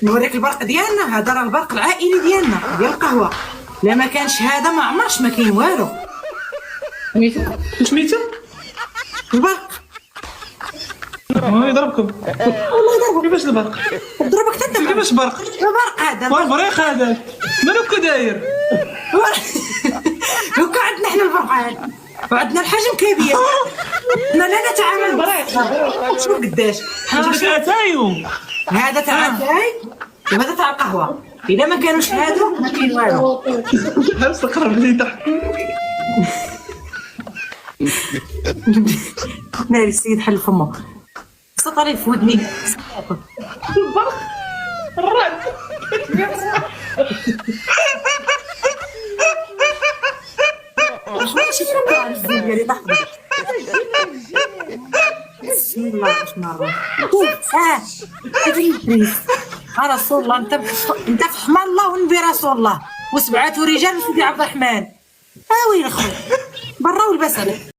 نوريك البرق ديالنا، هذا راه البرق العائلي ديالنا ديال القهوه. لا ما كانش هذا ما عمرش ما كاين والو. سميتو سميتو البرق يضربكم. والله يضربك. كيفاش البرق؟ ضربك حتى انت. كيفاش برق؟ البرق هذا فريق هذا مالو كو داير. لو كان عندنا حنا البرقان وعندنا الحجم كبير حنا لا نتعامل بالبرق. شوف قداش حاجه اتايو. هذا تاع الشاي وهذا تاع القهوه. اذا ما كانوش هادو ما كاين والو. حبس قرب لي تحت. ناري السيد حل فمه صوت عليه في ودني. البرق الرعد. ماشي فكره الزين ديالي لحظه. بسم الله الرحمن الرحيم. رسول الله انت في حمى الله ونبي رسول الله وسبعه رجال وسيدي عبد الرحمن. وين اخويا برا ولبس عليك.